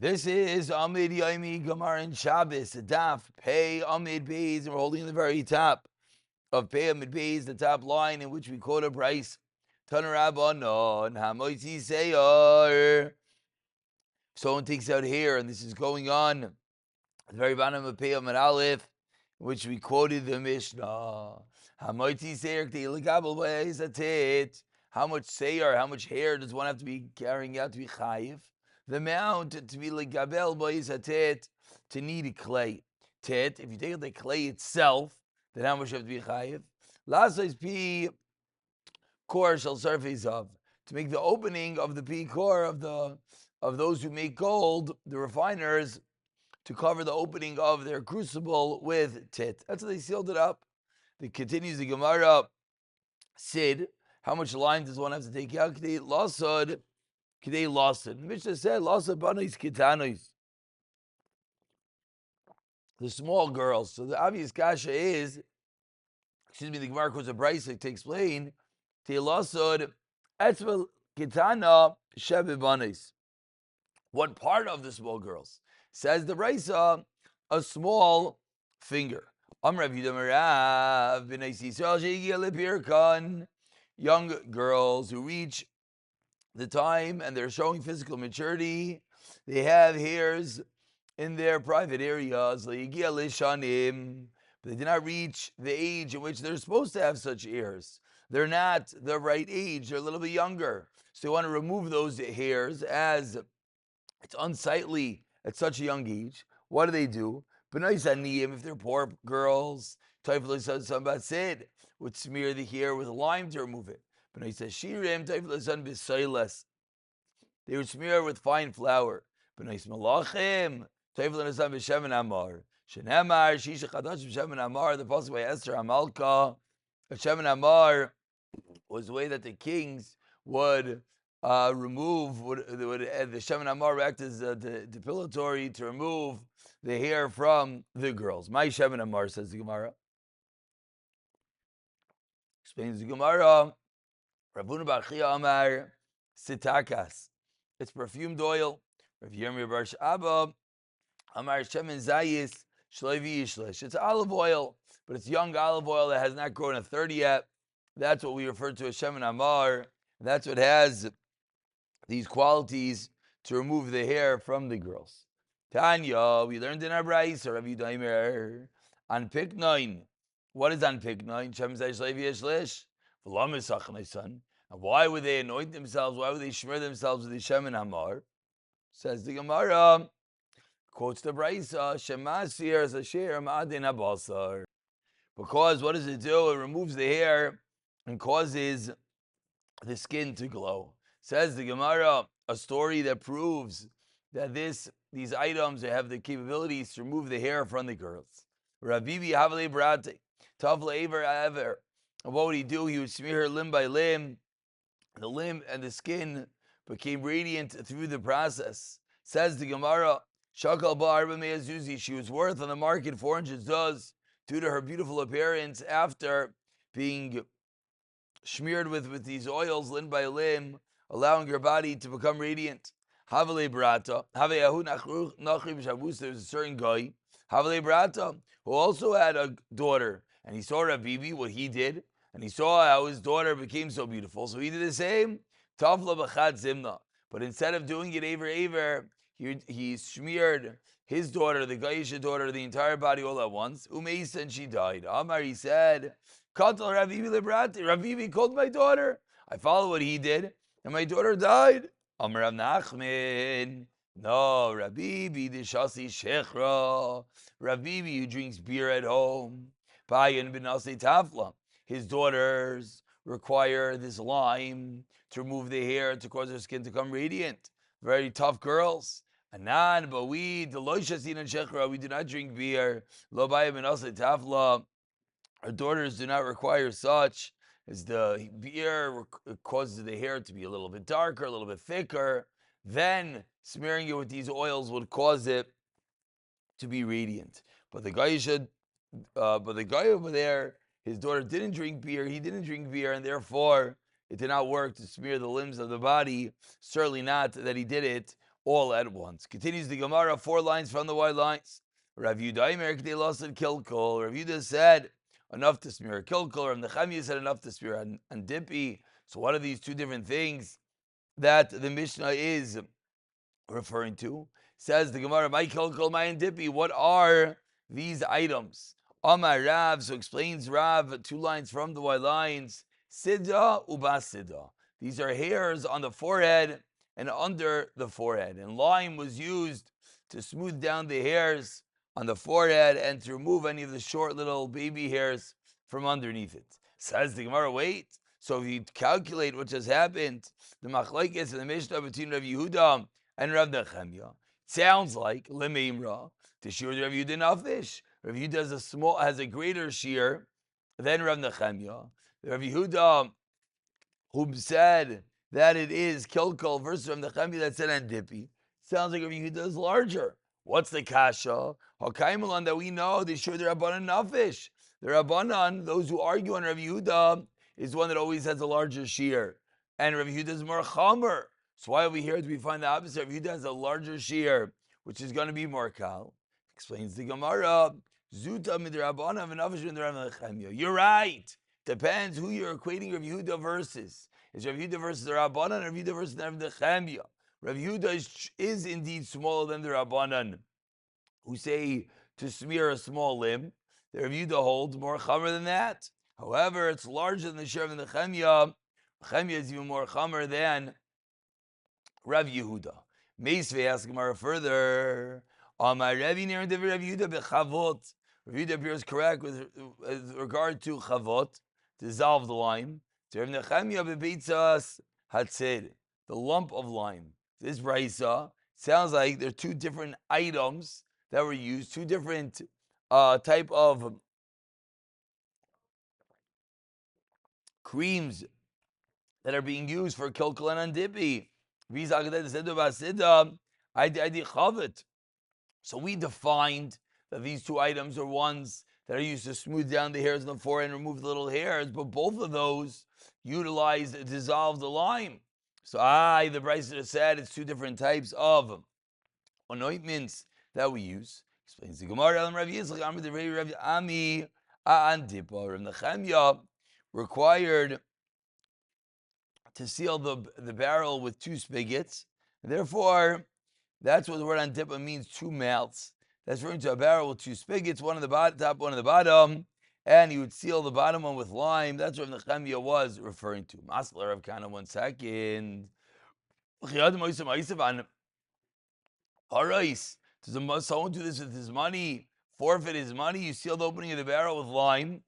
This is Amud Yomi Gemara in Shabbos, Daf Pei Amud Beis, and we're holding the very top of Pei Amud Beis, the top line in which we quote a price. Tanarabanon Hamoitzi Seyor. Someone takes out hair, and this is going on at the very bottom of Pei Amud Aleph, in which we quoted the Mishnah. Hamoitzi Seyor K'tei L'Kabel Beis Atit. How much Seyor, how much hair does one have to be carrying out to be chayiv? The amount to be like gabel boys a tit, to need a clay. Tit, if you take the clay itself, then how much you have to be chayiv? Last is p core shall surface of, to make the opening of the p core of those who make gold, the refiners, to cover the opening of their crucible with tit. That's how they sealed it up. It continues the Gemara. Sid, how much lime does one have to take out? K'dei lasad. The Mishnah said, lasad banos kitanos. The small girls. So the obvious kasha is, the Gemara quotes a brayso to explain, k'dei lasad etzva kitana shebe banos. What part of the small girls? Says the brayso, a small finger. Amrav Yudamarav b'nei Yisrael she'egia lepirkan. Young girls who reach the time and they're showing physical maturity, they have hairs in their private areas, but they did not reach the age in which they're supposed to have such hairs. They're not the right age, they're a little bit younger. So they want to remove those hairs as it's unsightly at such a young age. What do? If they're poor girls, would smear the hair with lime to remove it. They would smear with fine flour. The pasuk by Esther Amalka, Shemen Amar was the way that the kings would remove, the Shemen Amar act as depilatory to remove the hair from the girls. My Shemen Amar, says the Gemara. Explains the Gemara. Ravuna bar Chia Amar Sitakas. It's perfumed oil. Rav Yirmiyah bar Abba Amar Shemen Zayis Shleivi Yishlish. It's olive oil, but it's young olive oil that has not grown a 30 yet. That's what we refer to as Shemen Amar. That's what has these qualities to remove the hair from the girls. Tanya, we learned in our brayso, Rav Yudaimer, on Pik 9. What is on Pik 9? Shemen Zayis Shleivi Yishlish. And why would they anoint themselves? Why would they smear themselves with the Shemen Amar? Says the Gemara, quotes the brayso, Shemasir as a sheir ma'adin habasar. Because what does it do? It removes the hair and causes the skin to glow. Says the Gemara, a story that proves that these items have the capabilities to remove the hair from the girls. Ravivi havale brate, tavle ever ever. And what would he do? He would smear her limb by limb. The limb and the skin became radiant through the process. Says the Gemara, Shakal ba'arba me'azuzi. She was worth on the market 400 zuz due to her beautiful appearance after being smeared with these oils limb by limb, allowing her body to become radiant. Havale brata. There was a certain guy, Havale brata, who also had a daughter. And he saw Ravivi, what he did, and he saw how his daughter became so beautiful. So he did the same. Tavla b'chad zimna. But instead of doing it aver, he smeared his daughter, the Gaisha daughter, the entire body all at once. Umeis, and she died. Amar, he said, Katal Ravivi lebrati. Ravivi called my daughter. I followed what he did, and my daughter died. Amar Rav Nachman. No, Ravivi deshasi shechra. Ravivi who drinks beer at home. Payan b'nasei tafla. His daughters require this lime to remove the hair to cause their skin to become radiant. Very tough girls. Anan, but we do not drink beer. Lo b'aya b'nasei tafla. Our daughters do not require such, as the beer causes the hair to be a little bit darker, a little bit thicker. Then smearing it with these oils would cause it to be radiant. But the guy over there, his daughter didn't drink beer, he didn't drink beer, and therefore it did not work to smear the limbs of the body. Certainly not that he did it all at once. Continues the Gemara, 4 lines from the white lines. Rav Yudah they lost at Kilkul. Rav Yudah said enough to smear Kilkul. Rav Nechemia said enough to smear and Dippy. So what are these two different things that the Mishnah is referring to? Says the Gemara, my Kilkul, my and Dippy. What are these items? Amar Rav, so explains Rav 2 lines from the white lines. Siddha ubasiddha. These are hairs on the forehead and under the forehead. And lime was used to smooth down the hairs on the forehead and to remove any of the short little baby hairs from underneath it. Says the Gemara, wait. So if you calculate what just happened, the machlokes in the Mishnah between Rav Yehuda and Rav Nechemia, sounds like lemeimra to shear Rav Yehuda nafesh. Rav Yehuda has a greater shear than Rav Nechemia. Rav Yehuda, who said that it is kilkul versus Rav Nechemia that said andipi, sounds like Rav Yehuda is larger. What's the kasha? Hakaimalan that we know they shear the Rabbanan nafesh. The Rabbanan, those who argue on Rav Yehuda, is one that always has a larger shear, and Rav Yehuda is more chamer. So why over here do we find the opposite? Rav Yehuda has a larger shear, which is going to be more kal. Explains the Gemara. Zuta midrabana v'nafesh midrabana. You're right. Depends who you're equating Rav Yehuda versus. Is Rav Yehuda versus the Rabbanan, or Rav Yehuda versus the Nechemia? Rav Yehuda is indeed smaller than the Rabbanan, who say to smear a small limb. The Rav Yehuda holds more chamer than that. However, it's larger than the share of the Nechemia. Nechemia is even more chamer than Rav Yehuda. Meisvei asks Gemara further. Amar Ravi near Rav Yehuda bechavot. Rav Yehuda appears correct with regard to chavot, dissolve the lime. To Rav Nechemia bebeitzas hatzed, the lump of lime. This brisa sounds like there are two different items that were used, two different type of creams that are being used for kilkul and andipi. So we defined that these two items are ones that are used to smooth down the hairs on the forehead and remove the little hairs, but both of those utilize dissolve the lime. So the Brisa said it's two different types of anointments that we use. Explains the Gemara. Rav Ami Rav Nechemia required to seal the barrel with 2 spigots. Therefore, that's what the word antipa means, 2 mouths. That's referring to a barrel with 2 spigots, one on the top, one on the bottom, and he would seal the bottom one with lime. That's what Nechemia was referring to. Masler of kind of 1 second. Harais, does someone do this with his money, forfeit his money? You seal the opening of the barrel with lime.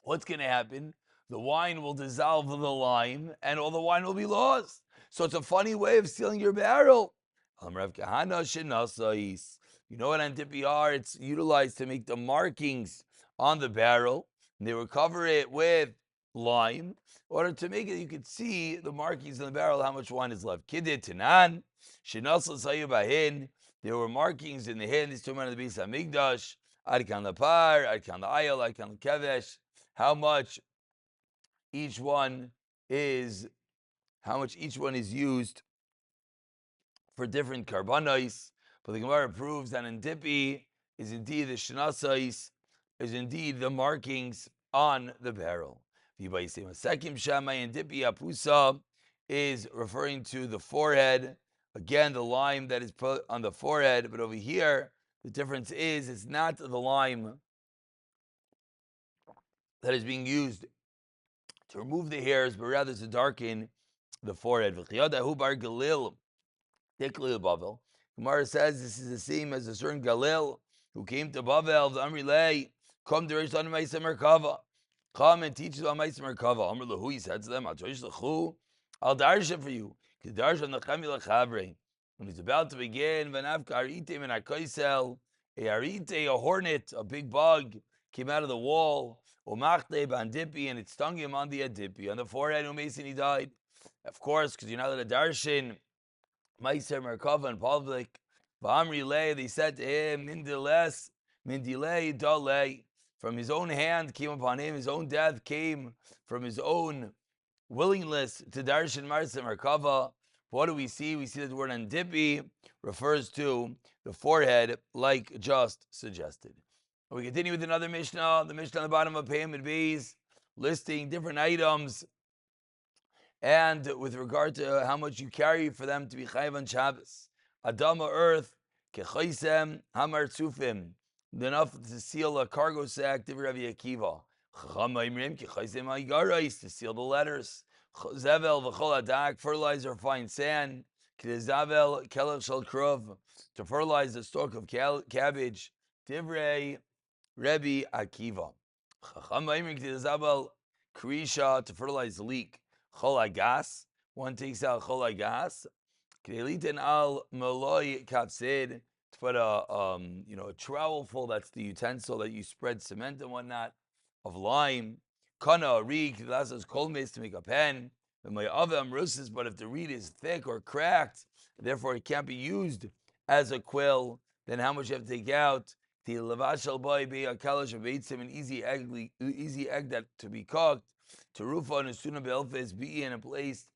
What's going to happen? The wine will dissolve the lime, and all the wine will be lost. So it's a funny way of sealing your barrel. You know what antipi are? It's utilized to make the markings on the barrel. And they will cover it with lime in order to make it, you could see the markings on the barrel, how much wine is left. There were markings in the hand. These 2 men of the Beis Hamikdash. Arkan Lapar, Arkan Ayal, Arkan Kevesh. How much each one is used for different karbanos. But the Gemara proves that in Dipi is indeed the shenasais, is indeed the markings on the barrel. Sekim Shamay and Dipi Apusa is referring to the forehead. Again, the lime that is put on the forehead, but over here, the difference is it's not the lime that is being used to remove the hairs, but rather to darken the forehead. Gemara says this is the same as a certain Galil who came to Bavel, the Amrilei, come to Rish Lanu Ma'aseh Merkava. Come and teach about Ma'aseh Merkava. Amr Lahu, he said to them, I'll darsha for you. When he's about to begin, a hornet, a big bug, came out of the wall, and it stung him on the adipi, on the forehead, and he died. Of course, because you're not allowed to darshan Ma'aser Merkava in public. They said to him, Mindilei dalei. From his own hand came upon him, his own death came from his own willingness to darshan Ma'aser Merkava. What do we see? We see that the word andipi refers to the forehead, like just suggested. We continue with another Mishnah. The Mishnah on the bottom of Payamid Beis, listing different items, and with regard to how much you carry for them to be chayiv on Shabbos. Adama earth, kechaisem hamar tzufim, enough to seal a cargo sack. Divrei Rabbi Akiva. Chacham ma'imrim kechaisem ha'yigarais, to seal the letters. Zevel v'chol adak, fertilizer fine sand. Kezavel kelev shel krov, to fertilize the stalk of cabbage. Divrei Rabbi Akiva. Chacham ma'imrim kezavel krisha, to fertilize the leek. Chol agas, one takes out chol agas. Kedelitin al maloi kapsid, to put a trowel full. That's the utensil that you spread cement and whatnot of lime. Kana reed, that's as kolmes, to make a pen. And my avam rusis, but if the reed is thick or cracked, therefore it can't be used as a quill, then how much you have to take out? The levashal boy be a kalash of eitzim, an easy egg that to be cooked. To rufa and asuna belfes, be in and placed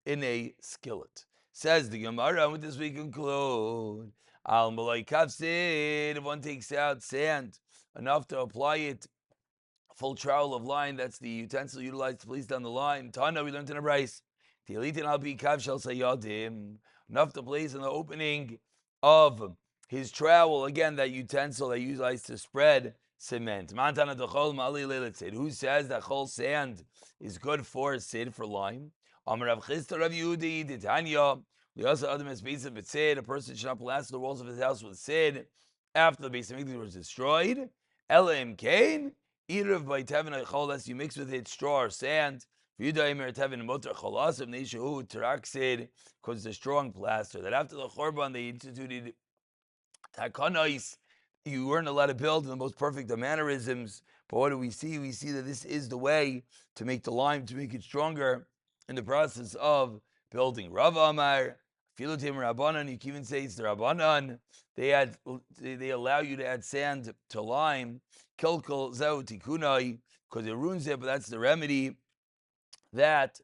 in a skillet. Says the Gemara, with this we conclude. Al malay kafsid, if one takes out sand enough to apply it, full trowel of line, that's the utensil utilized to place down the line. Tana, we learned in a brice. Tilitin al bi kav shel sayadim, enough to place in the opening of his trowel, again, that utensil that utilized to spread cement. Who says that chol sand is good for sid, for lime? Amar Rav Chisda Rav Yehudi Titania. We also other misbeis of sid. A person should not plaster the walls of his house with sid after the base of Mikdash was destroyed. Elam kain, either by tevin chol, lest you mix with it straw or sand. V'yudai tevin motor cholasim neishu terak sid, because it's a strong plaster. That after the chorban they instituted takanais, you weren't allowed to build in the most perfect of mannerisms. But what do we see? We see that this is the way to make the lime, to make it stronger in the process of building. Rav Amar, Filutim Rabbanan, you can even say it's the Rabbanan. They allow you to add sand to lime. Kilkal Zeu Tikunai, because it ruins it, but that's the remedy, that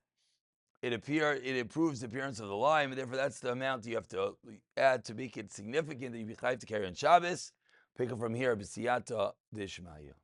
it improves the appearance of the lime, and therefore that's the amount you have to add to make it significant that you be chayav to carry on Shabbos. Pick up from here, B'siyata Dishmaya.